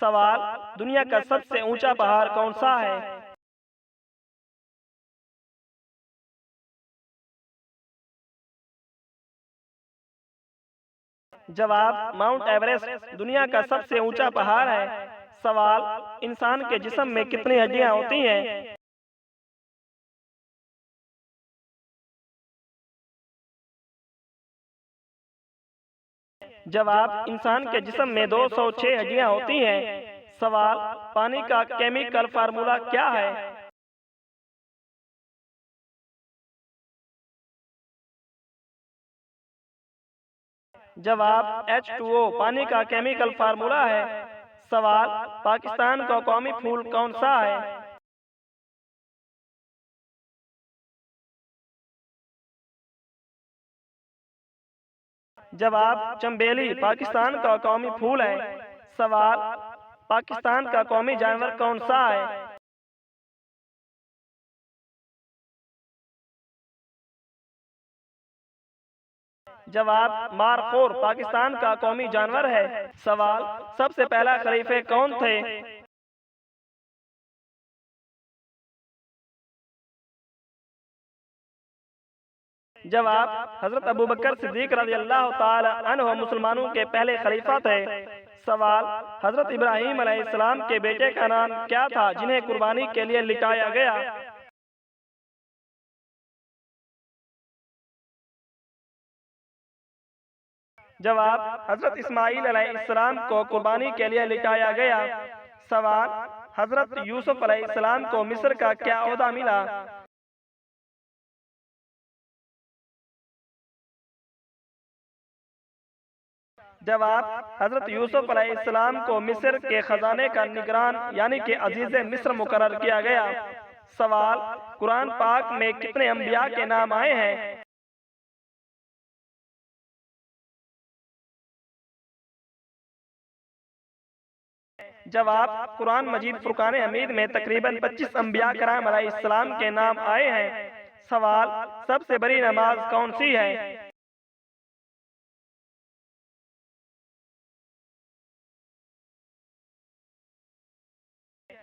सवाल, दुनिया का सबसे ऊंचा पहाड़ कौन सा है? जवाब, माउंट एवरेस्ट दुनिया का सबसे ऊंचा पहाड़ है। सवाल, इंसान के जिस्म में कितनी हड्डियां होती हैं? जवाब, इंसान के जिस्म में 206 हड्डियां होती हैं। सवाल, पानी का केमिकल फार्मूला क्या है? जवाब, H2O पानी का केमिकल फार्मूला है। सवाल, पाकिस्तान का कौमी फूल कौन सा है? जवाब, चंबेली पाकिस्तान का कौमी फूल है। सवाल, पाकिस्तान का कौमी जानवर कौन सा है? जवाब, मारखोर पाकिस्तान का कौमी जानवर है। सवाल, सबसे पहला खलीफे कौन थे? जवाब, हजरत अबू बकर सिद्दीक रज़ी अल्लाह ताला अन्हु मुसलमानों के पहले खलीफा थे। सवाल, हजरत इब्राहीम अलैहिस्सलाम के बेटे का नाम क्या था जिन्हें कुर्बानी के लिए लिटाया गया? जवाब, हजरत इस्माईल अलैहिस्सलाम को कुर्बानी के लिए लिटाया गया। सवाल, हजरत यूसुफ अलैहिस्सलाम को मिस्र का क्या ओहदा मिला? जवाब, हजरत यूसुफ अलैहिस्सलाम को मिस्र के खजाने का निगरान यानी कि अजीज मिस्र मुकर्रर किया गया। सवाल, कुरान पाक में कितने अंबिया के नाम आए हैं? जवाब, कुरान मजीद फुरकान हमीद में तकरीबन 25 अंबिया कराम अलैहिस्सलाम के नाम आए हैं। सवाल, सबसे बड़ी नमाज कौन सी है?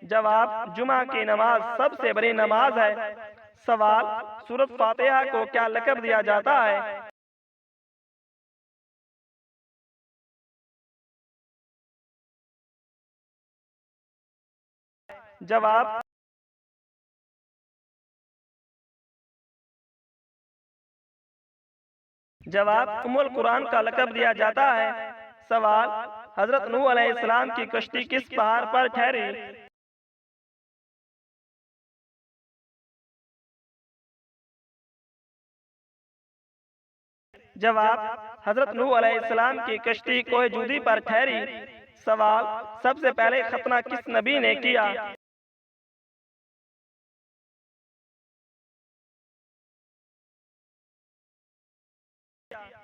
जवाब, जुमा की नमाज सबसे बड़ी नमाज है। सवाल, सूरत फातिहा को क्या लक़ब दिया जाता है? जवाब, उम्मुल कुरान का लक़ब दिया जाता है। सवाल, हजरत नूह अलैहिस्सलाम की कश्ती किस पहाड़ पर ठहरी? जवाब, हजरत नूह अलैहिस्सलाम की कश्ती कोह जूदी पर ठहरी। सवाल, सबसे पहले खतना किस नबी ने किया?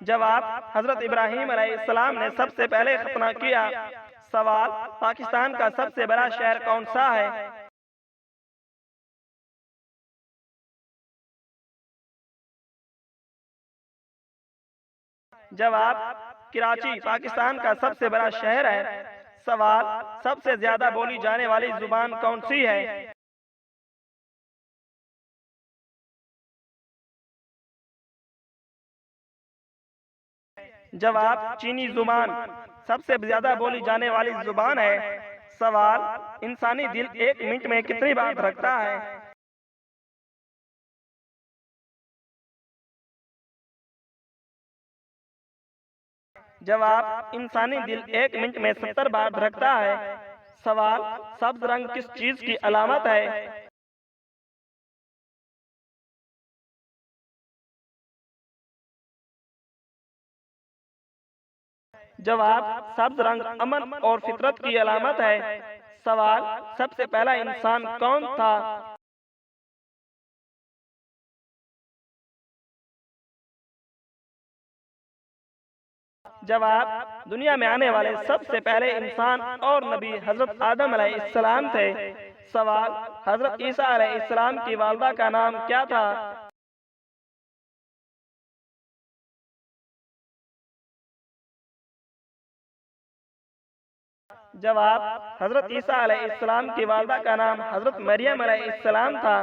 जवाब, हजरत इब्राहीम अलैहिस्सलाम ने सबसे पहले खतना किया। सवाल, पाकिस्तान का सबसे बड़ा शहर कौन सा है? जवाब, कराची पाकिस्तान का सबसे बड़ा शहर है। सवाल, सबसे ज्यादा बोली जाने वाली जुबान कौन सी है? जवाब, चीनी जुबान सबसे ज्यादा बोली जाने वाली जुबान है। सवाल, इंसानी दिल 1 मिनट में कितनी बार धड़कता है? जवाब, इंसानी दिल 1 मिनट में 70 बार धड़कता है। सवाल, सब्ज रंग किस चीज की अलामत है? जवाब, सब्ज रंग अमन और फितरत की अलामत है। सवाल, सबसे पहला इंसान कौन था? जवाब, दुनिया में आने वाले सबसे पहले इंसान और नबी हजरत आदम अलैहिस्सलाम थे। सवाल, हजरत ईसा अलैहिस्सलाम की वालदा का नाम क्या था? जवाब, हजरत ईसा अलैहिस्सलाम की वालदा का नाम हजरत मरियम अलैहिस्सलाम था।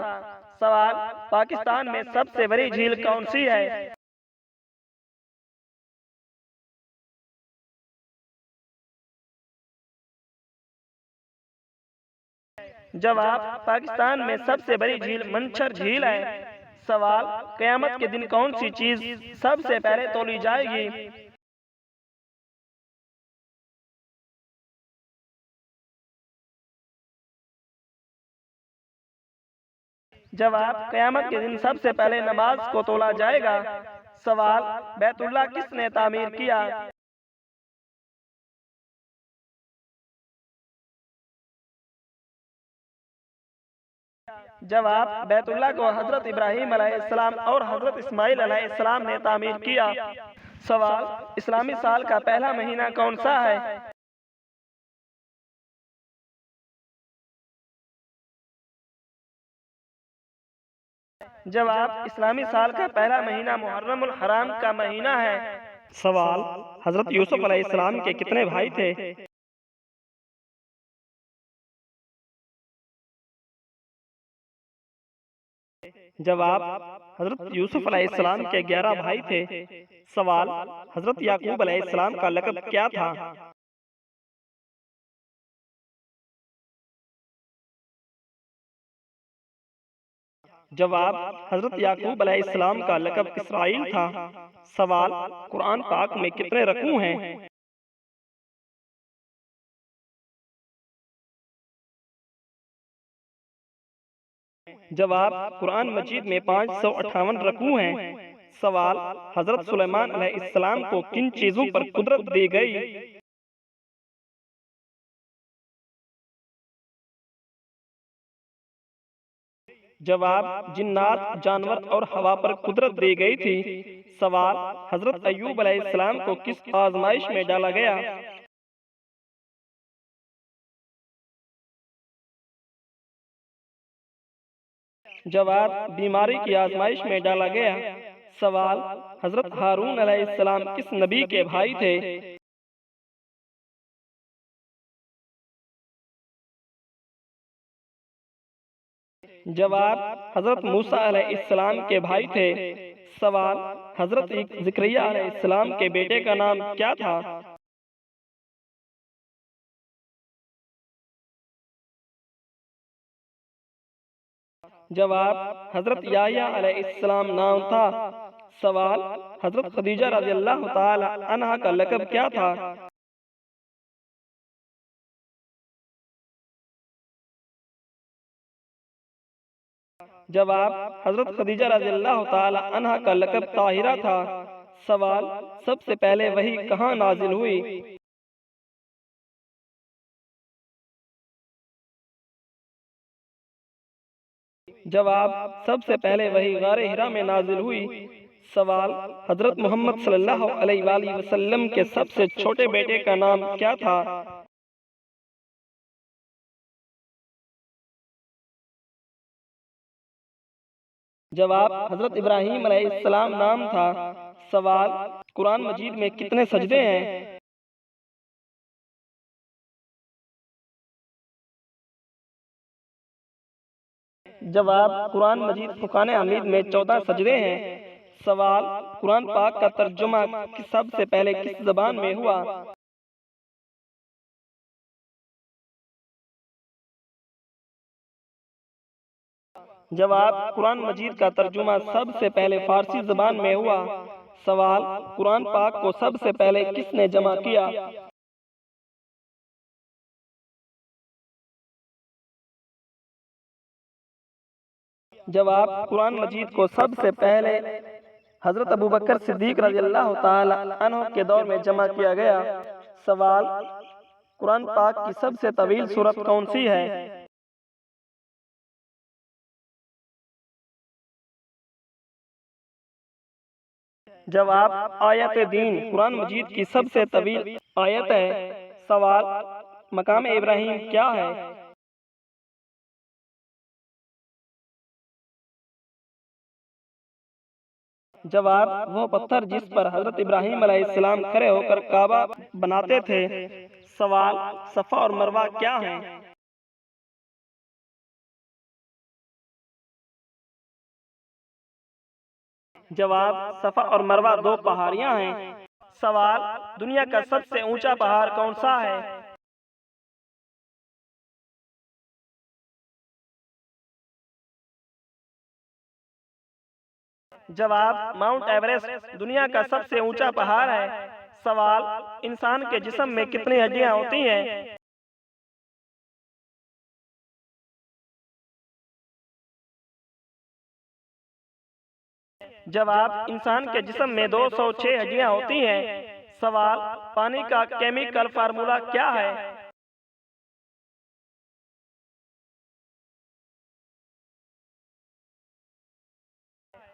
सवाल, पाकिस्तान में सबसे बड़ी झील कौन सी है? जवाब, पाकिस्तान में सबसे बड़ी झील मंछर झील है। सवाल, कयामत के दिन कौन सी चीज सबसे पहले तोली जाएगी? जवाब, कयामत के दिन सबसे पहले नमाज को तोला जाएगा। सवाल, बैतुल्लाह किसने तामीर किया? जवाब, बैतुल्लाह को हजरत इब्राहीम अलैहिस्सलाम और हजरत इस्माइल अलैहिस्सलाम ने तामीर किया। सवाल, इस्लामी साल का पहला महीना कौन सा है? जवाब, इस्लामी साल का पहला महीना मुहर्रमुल हराम का महीना है। सवाल, हजरत यूसुफ अलैहिस्सलाम के कितने भाई थे? जवाब, हजरत यूसुफ अलैहिस्सलाम के 11 भाई थे। सवाल, हजरत याकूब अलैहिस्सलाम का लक़ब क्या था? जवाब, हजरत याकूब अलैहिस्सलाम का लक़ब इसराइल था। सवाल, कुरान पाक में कितने रकू हैं? जवाब, कुरान मजीद में 558 रकू हैं। सवाल, हजरत सुलेमान अलैहिस्सलाम को किन चीजों पर कुदरत दी गई? जवाब, जिन्नात, जानवर और हवा पर कुदरत दी गई थी। सवाल, हजरत अय्यूब अलैहिस्सलाम को किस आजमाइश में डाला गया? जवाब, बीमारी की आजमाइश में डाला गया। सवाल, हजरत हारून अलैहिस्सलाम किस नबी के भाई थे? जवाब, हजरत मूसा अलैहिस्सलाम के भाई थे। सवाल, हजरत ज़करिया अलैहिस्सलाम के बेटे का नाम क्या था? जवाब, हजरत याह्या अलैहिस्सलाम नाम था। सवाल, हजरत खदीजा रज़ियल्लाहु ताला अन्हा का लक़ब क्या था? जवाब, हजरत खदीजा रज़ियल्लाहु ताला अन्हा का लक़ब ताहिरा था। सवाल, सबसे पहले वही कहाँ नाजिल हुई? जवाब, सबसे पहले वही गारे हिरा में नाजिल हुई। सवाल, हजरत मोहम्मद सल्लल्लाहु अलैहि वसल्लम के सबसे छोटे बेटे का नाम क्या था? जवाब, हजरत इब्राहीम अलैहिस्सलाम नाम था। सवाल, कुरान मजीद में कितने सजदे हैं? जवाब, कुरान मजीद फुरकान हमीद में 14 सजदे हैं। सवाल, कुरान पाक का तर्जुमा सबसे पहले किस जबान में हुआ? जवाब, कुरान मजीद का तर्जुमा सबसे पहले फारसी जबान में हुआ। सवाल, कुरान पाक को सबसे पहले किसने जमा किया? जवाब, कुरान मजीद को सबसे पहले हजरत अबू बकर सिद्दीक रज़ियल्लाहु ताला अन्हु के दौर में जमा किया गया। सवाल, कुरान पाक की सबसे तवील सूरत कौन सी है? जवाब, आयत दीन कुरान मजीद की सबसे तवील आयत है। सवाल, मकाम इब्राहिम क्या है? जवाब, वो पत्थर जिस पर हजरत इब्राहिम अलैहिस्सलाम खड़े होकर काबा बनाते थे। सवाल, सफ़ा और मरवा क्या हैं? जवाब, सफ़ा और मरवा दो पहाड़ियां हैं। सवाल, दुनिया का सबसे ऊंचा पहाड़ कौन सा है? जवाब, माउंट एवरेस्ट दुनिया का सबसे ऊंचा पहाड़ है। सवाल, इंसान के जिस्म में कितनी हड्डियां होती हैं? जवाब, इंसान के जिस्म में 206 हड्डियां होती हैं। सवाल, पानी का केमिकल फार्मूला क्या है?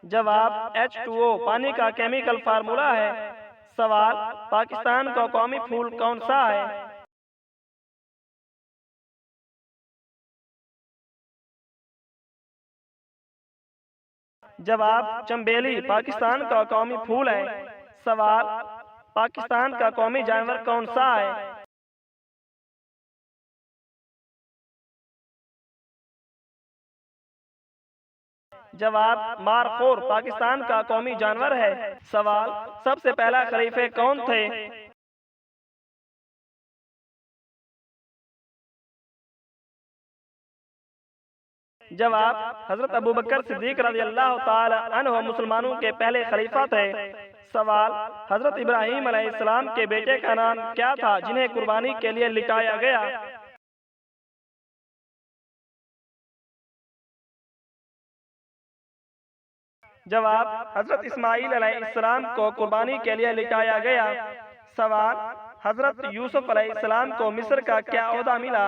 जवाब, H2O पानी का केमिकल फार्मूला है। सवाल, पाकिस्तान का कौमी फूल कौन सा है? जवाब, चंबेली पाकिस्तान का कौमी फूल है। सवाल, पाकिस्तान का कौमी जानवर कौन सा है? जवाब, मारखोर पाकिस्तान का कौमी जानवर है। सवाल, सबसे पहला खलीफे कौन थे? जवाब, हजरत अबू बकर सिद्दीक रज़ी अल्लाह ताला अन्हु मुसलमानों के पहले खलीफा थे। सवाल, हजरत इब्राहीम अलैहिस्सलाम के बेटे का नाम क्या था जिन्हें कुर्बानी के लिए लिटाया गया? जवाब, हजरत इस्माईल अलैहिस्सलाम को कुर्बानी के लिए लिटाया गया। सवाल, हजरत यूसुफ अलैहिस्सलाम को मिस्र का क्या ओहदा मिला?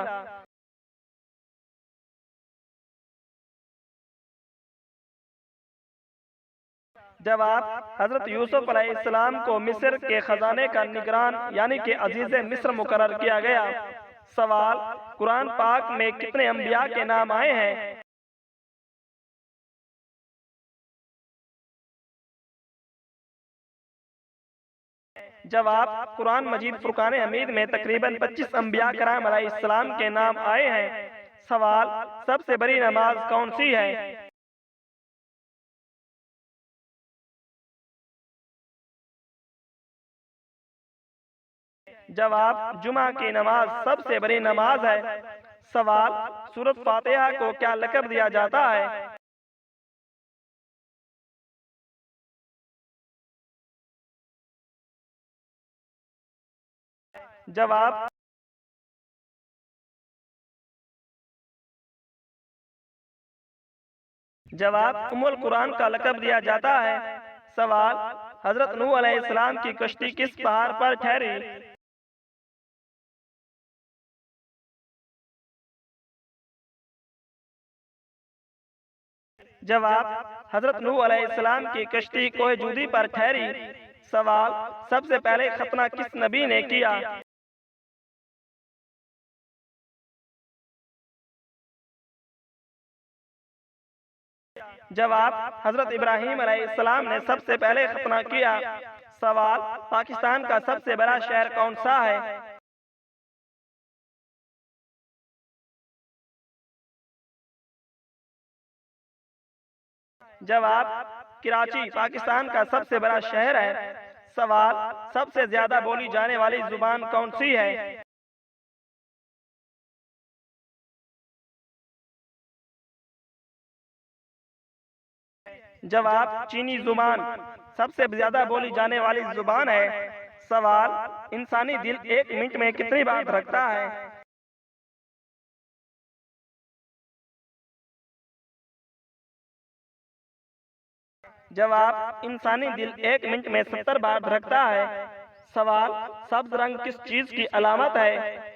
जवाब, हजरत यूसुफ अलैहिस्सलाम को मिस्र के खजाने का निगरान यानी कि अजीज मिस्र मुकर्रर किया गया। सवाल, कुरान पाक में कितने अंबिया के नाम आए हैं? जवाब, कुरान मजीद फुरकान हमीद में तकरीबन 25 अंबिया कराम अलैहिस्सलाम के नाम आए हैं। सवाल, सबसे बड़ी नमाज कौन सी है? जवाब, जुमा की नमाज सबसे बड़ी नमाज है। सवाल, सूरत फातिहा को क्या लक़ब दिया जाता है? जवाब, उम्मुल कुरान का लक़ब दिया जाता है। सवाल, हजरत नूह अलैहिस्सलाम की कश्ती किस पहाड़ पर ठहरी? जवाब, हजरत नूह अलैहिस्सलाम की कश्ती कोह जूदी पर ठहरी। सवाल, सबसे पहले खतना किस नबी ने किया? जवाब, हजरत इब्राहीम अलैहिस्सलाम ने सबसे पहले खतना किया। सवाल, पाकिस्तान का सबसे बड़ा शहर कौन सा है? जवाब, कराची पाकिस्तान का सबसे बड़ा शहर है। सवाल, सबसे ज्यादा बोली जाने वाली जुबान कौन सी है? जवाब, चीनी जुबान सबसे ज्यादा बोली जाने वाली जुबान है। सवाल, इंसानी दिल 1 मिनट में कितनी बार धड़कता है? जवाब, इंसानी दिल 1 मिनट में 70 बार धड़कता है। सवाल, सब्ज रंग किस चीज की अलामत है?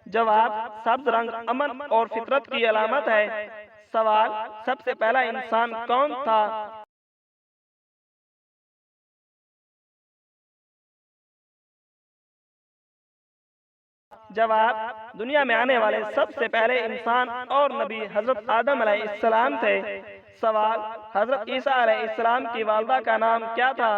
जवाब, सब्ज रंग अमन और फितरत की अलामत है। सवाल, सबसे पहला इंसान कौन था? जवाब, दुनिया में आने वाले सबसे पहले इंसान और नबी हजरत आदम अलैहिस्सलाम थे। सवाल, हजरत ईसा अलैहिस्सलाम की वालदा का नाम क्या था?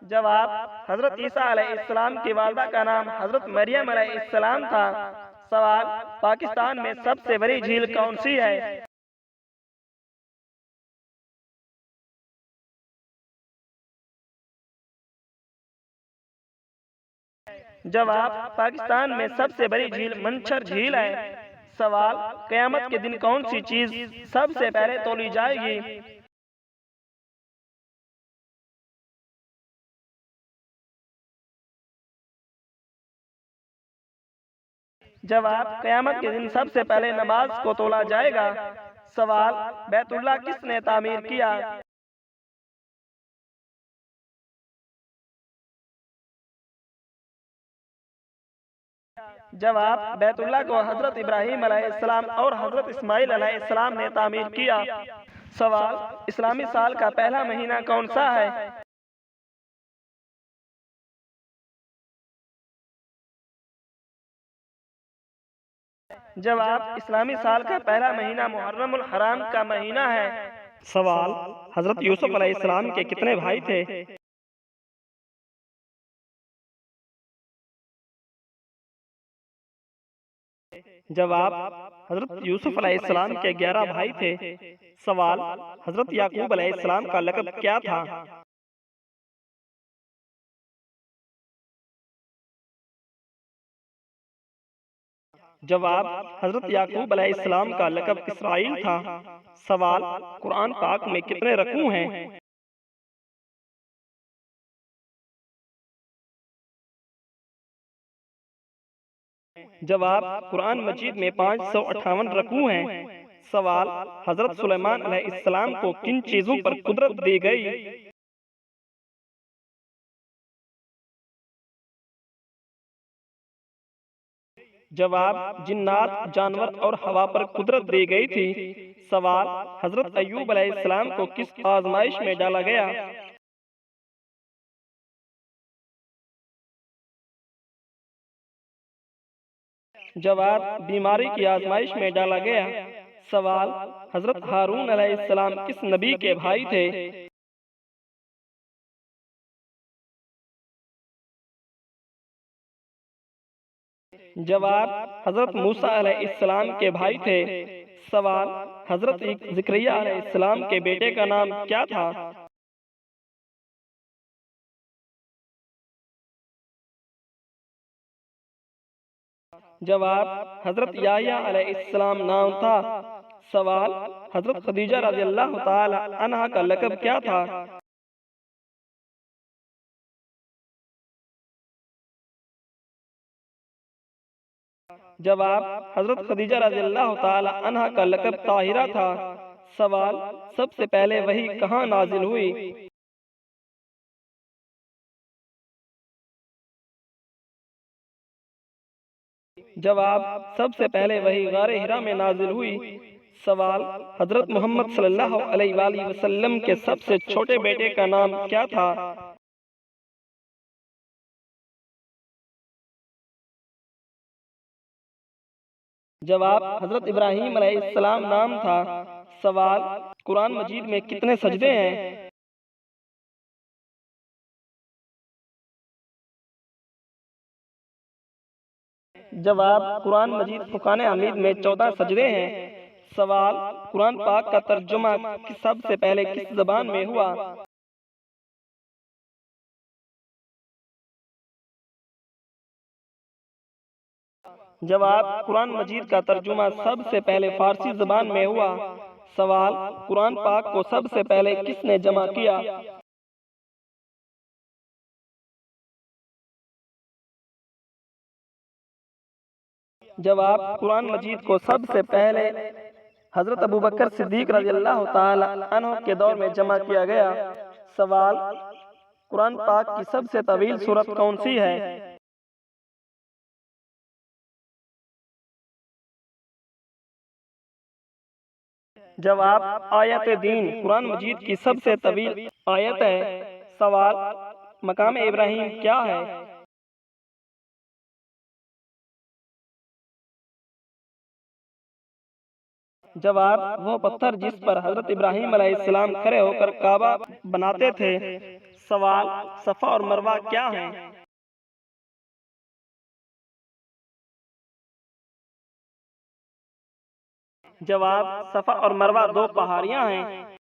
जवाब, हजरत ईसा अलैहिस्सलाम की वालदा का नाम हजरत मरियम अलैहिस्सलाम था। सवाल, पाकिस्तान में सबसे बड़ी झील कौन सी है? जवाब, पाकिस्तान में सबसे बड़ी झील मंछर झील है। सवाल, क़यामत के दिन कौन सी चीज सबसे पहले तोली जाएगी? जवाब, क़यामत के दिन सबसे पहले नमाज को तोला जाएगा। सवाल, बैतुल्लाह किसने तामीर किया? जवाब, बैतुल्लाह को हजरत इब्राहीम अलैहिस्सलाम और हजरत इस्माइल अलैहिस्सलाम ने तामीर किया। सवाल, इस्लामी साल का पहला महीना कौन सा है? जवाब, इस्लामी साल का पहला महीना मुहर्रमुल हराम का महीना है। सवाल, हजरत यूसुफ अलैहिस्सलाम के कितने भाई थे? जवाब, हजरत यूसुफ अलैहिस्सलाम के 11 भाई थे। सवाल, हजरत याकूब अलैहिस्सलाम का लक़ब क्या था? जवाब, हजरत याकूब अलैहिस्सलाम का लक़ब इसराइल था। सवाल, कुरान पाक में कितने रकू हैं? जवाब, कुरान मजीद में 558 रकू हैं। सवाल, हजरत सुलेमान अलैहिस्सलाम को किन चीजों पर कुदरत दी गई? जवाब, जिन्नात, जानवर और हवा पर कुदरत दी गई थी। सवाल, हजरत अय्यूब अलैहिस्सलाम को किस आजमाइश में डाला गया? जवाब, बीमारी की आजमाइश में डाला गया। सवाल, हजरत हारून अलैहिस्सलाम किस नबी के भाई थे? जवाब, हजरत मूसा अलैहिस्सलाम के भाई थे। सवाल, हजरत ज़करिया अलैहिस्सलाम के बेटे का नाम क्या था? जवाब, हजरत याह्या अलैहिस्सलाम नाम था। सवाल, हजरत खदीजा रज़ियल्लाहु ताला अन्हा का लक़ब क्या था? जवाब, हजरत खदीजा रज़ियल्लाहु ताला अन्हा का लक़ब ताहिरा था। सवाल, सबसे पहले वही कहाँ नाजिल हुई? जवाब, सबसे पहले वही गारे हिरा में नाजिल हुई। सवाल, हजरत मोहम्मद सल्लल्लाहु अलैहि वसल्लम के सबसे छोटे बेटे का नाम क्या था? जवाब, हजरत इब्राहीम अलैहिस्सलाम नाम था। सवाल, कुरान मजीद में कितने सजदे हैं? जवाब, कुरान मजीद फुरकान हमीद में 14 सजदे हैं। सवाल, कुरान पाक का तर्जुमा सबसे पहले किस जबान में हुआ? जवाब, कुरान मजीद का तर्जुमा सबसे पहले फारसी जबान में हुआ। सवाल, कुरान पाक को सबसे पहले किसने जमा किया? जवाब, कुरान मजीद को सबसे पहले हजरत अबू बकर सिद्दीक रज़ियल्लाहु ताला अन्हु के दौर में जमा किया गया। सवाल, कुरान पाक की सबसे तवील सूरत कौन सी है? जवाब, आयत दीन कुरान मजीद की सबसे तवील आयत है। सवाल, मकाम इब्राहिम क्या है? जवाब, वो पत्थर जिस पर हजरत इब्राहीम अलैहिस्सलाम खड़े होकर काबा बनाते थे। सवाल, सफ़ा और मरवा क्या हैं? जवाब, सफ़ा और मरवा दो पहाड़ियाँ हैं